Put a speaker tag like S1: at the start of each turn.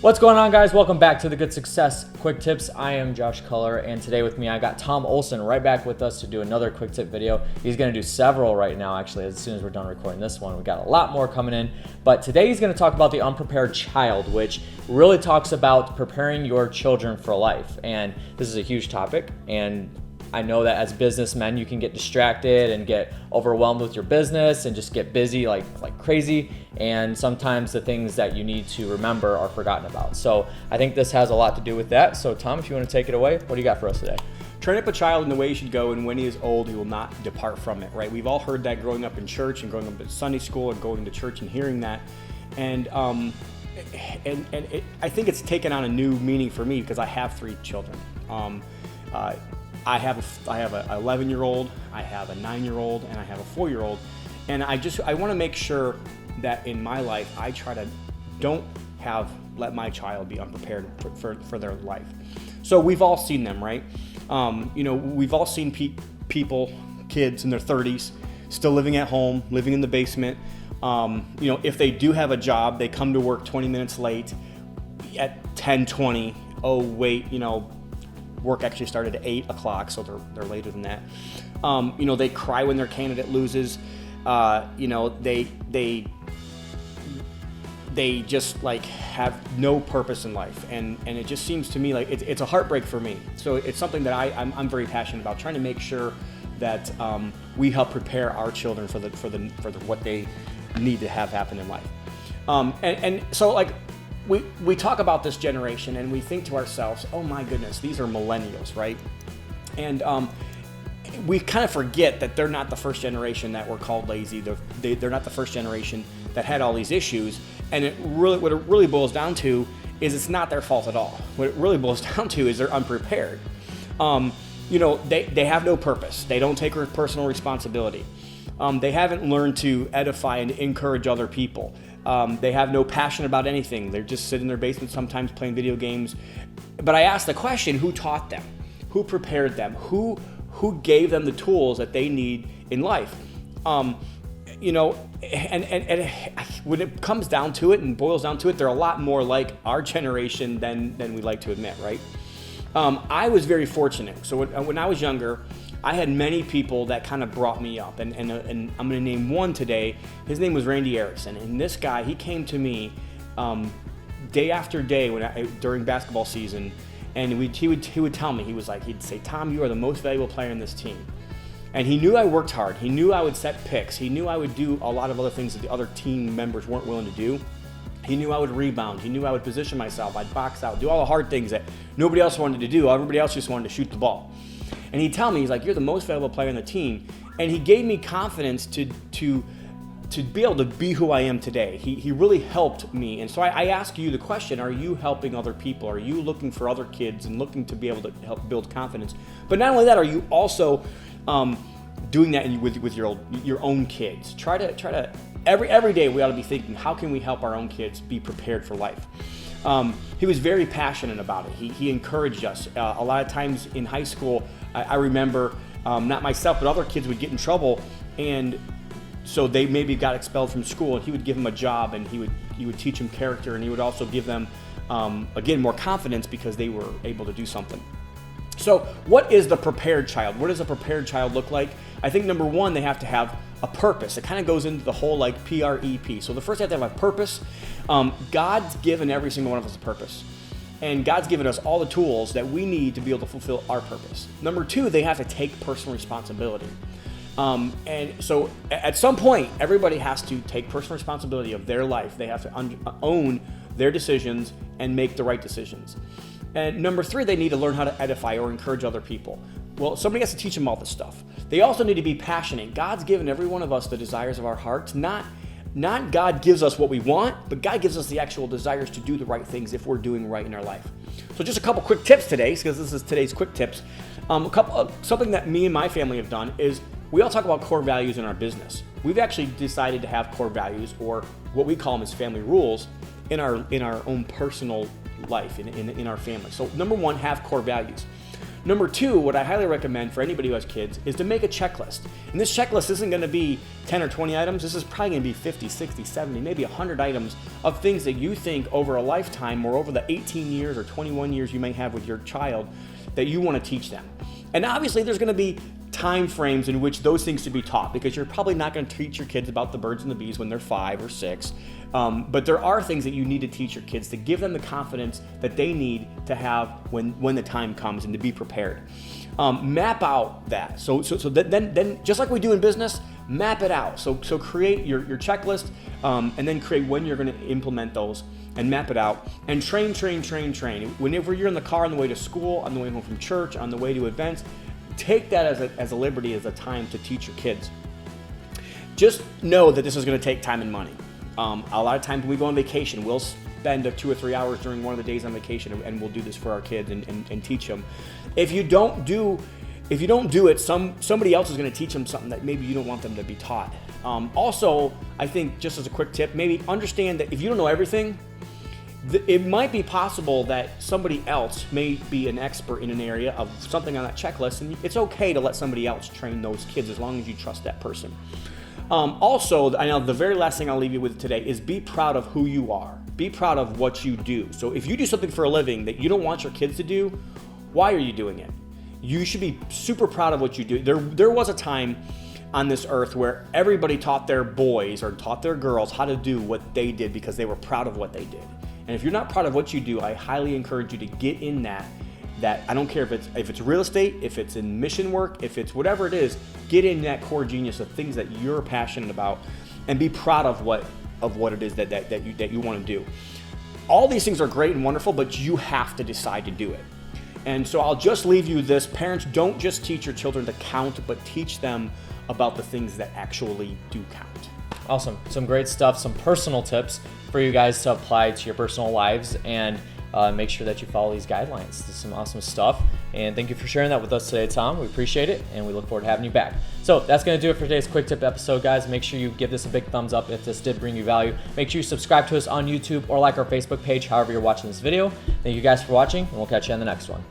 S1: What's going on, guys? Welcome back to the Good Success Quick Tips. I am Josh Culler, and today with me I got Tom Olson right back with us to do another quick tip video. He's going to do several right now, actually, as soon as we're done recording this one. We got a lot more coming in, but today he's going to talk about the unprepared child, which really talks about preparing your children for life. And this is a huge topic, and I know that as businessmen, you can get distracted and get overwhelmed with your business and just get busy like crazy. And sometimes the things that you need to remember are forgotten about. So I think this has a lot to do with that. So Tom, if you want to take it away, what do you got for us today?
S2: Train up a child in the way he should go, and when he is old, he will not depart from it, right? We've all heard that growing up in church and growing up in Sunday school and going to church and hearing that. And I think it's taken on a new meaning for me because I have 3 children. I have an 11-year-old, I have a 9-year-old, and I have a 4-year-old. And I want to make sure that in my life, I try to let my child be unprepared for their life. So we've all seen them, right? We've all seen kids in their 30s, still living at home, living in the basement. If they do have a job, they come to work 20 minutes late at 10:20. Oh, wait, work actually started at 8 o'clock, so they're later than that. They cry when their candidate loses. They just have no purpose in life, and it just seems to me like it's a heartbreak for me. So it's something that I'm very passionate about, trying to make sure that we help prepare our children for what they need to have happen in life. So we talk about this generation and we think to ourselves, oh my goodness, these are millennials, right? And we kind of forget that they're not the first generation that were called lazy. They're not the first generation that had all these issues. And what it really boils down to is it's not their fault at all. What it really boils down to is they're unprepared. They have no purpose. They don't take personal responsibility. They haven't learned to edify and encourage other people. They have no passion about anything. They're just sitting in their basement sometimes playing video games. But I asked the question, who taught them? Who prepared them? Who gave them the tools that they need in life? And when it comes down to it and boils down to it, they're a lot more like our generation than we like to admit, right? I was very fortunate. So when I was younger, I had many people that kind of brought me up, and I'm going to name one today. His name was Randy Erickson, and this guy, he came to me day after day during basketball season, and he would tell me, he'd say, Tom, you are the most valuable player in this team. And he knew I worked hard. He knew I would set picks. He knew I would do a lot of other things that the other team members weren't willing to do. He knew I would rebound. He knew I would position myself. I'd box out, do all the hard things that nobody else wanted to do. Everybody else just wanted to shoot the ball. And he'd tell me, he's like, you're the most valuable player on the team. And he gave me confidence to be able to be who I am today. He really helped me. And so I ask you the question, are you helping other people? Are you looking for other kids and looking to be able to help build confidence? But not only that, are you also doing that with your own kids? Try to every day we ought to be thinking, how can we help our own kids be prepared for life? He was very passionate about it. He encouraged us. A lot of times in high school, I remember not myself, but other kids would get in trouble, and so they maybe got expelled from school, and he would give them a job, and he would teach them character, and he would also give them, again, more confidence because they were able to do something. So what is the prepared child? What does a prepared child look like? I think number one, they have to have a purpose. It kind of goes into the whole PREP. So the first, they have to have a purpose. God's given every single one of us a purpose. And God's given us all the tools that we need to be able to fulfill our purpose. Number two, they have to take personal responsibility. And so at some point, everybody has to take personal responsibility of their life. They have to own their decisions and make the right decisions. And number three, they need to learn how to edify or encourage other people. Well, somebody has to teach them all this stuff. They also need to be passionate. God's given every one of us the desires of our hearts. Not God gives us what we want, but God gives us the actual desires to do the right things if we're doing right in our life. So just a couple quick tips today, because this is today's quick tips. Something that me and my family have done is we all talk about core values in our business. We've actually decided to have core values, or what we call them as family rules, in our own personal life, in our family. So number one, have core values. Number two, what I highly recommend for anybody who has kids is to make a checklist. And this checklist isn't going to be 10 or 20 items. This is probably going to be 50, 60, 70, maybe 100 items of things that you think over a lifetime or over the 18 years or 21 years you may have with your child that you want to teach them. And obviously there's going to be time frames in which those things should be taught, because you're probably not going to teach your kids about the birds and the bees when they're 5 or 6. But there are things that you need to teach your kids to give them the confidence that they need to have when the time comes and to be prepared. Map out that. So then just like we do in business, map it out. So create your checklist, and then create when you're going to implement those, and map it out, and train. Whenever you're in the car on the way to school, on the way home from church, on the way to events, take that as a liberty, as a time to teach your kids. Just know that this is going to take time and money. A lot of times when we go on vacation, we'll spend 2 or 3 hours during one of the days on vacation, and we'll do this for our kids and teach them. If you don't do it, somebody else is going to teach them something that maybe you don't want them to be taught. Also, I think, just as a quick tip, maybe understand that if you don't know everything, it might be possible that somebody else may be an expert in an area of something on that checklist, and it's okay to let somebody else train those kids as long as you trust that person. Also, I know the very last thing I'll leave you with today is be proud of who you are. Be proud of what you do. So if you do something for a living that you don't want your kids to do, why are you doing it? You should be super proud of what you do. There was a time on this earth where everybody taught their boys or taught their girls how to do what they did because they were proud of what they did. And if you're not proud of what you do, I highly encourage you to get in that I don't care if it's real estate, if it's in mission work, if it's whatever it is, get in that core genius of things that you're passionate about, and be proud of what it is that you want to do. All these things are great and wonderful, but you have to decide to do it. And so I'll just leave you this. Parents, don't just teach your children to count, but teach them about the things that actually do count.
S1: Awesome. Some great stuff, some personal tips for you guys to apply to your personal lives, and make sure that you follow these guidelines. This is some awesome stuff. And thank you for sharing that with us today, Tom. We appreciate it, and we look forward to having you back. So that's going to do it for today's Quick Tip episode, guys. Make sure you give this a big thumbs up if this did bring you value. Make sure you subscribe to us on YouTube or like our Facebook page, however you're watching this video. Thank you guys for watching, and we'll catch you on the next one.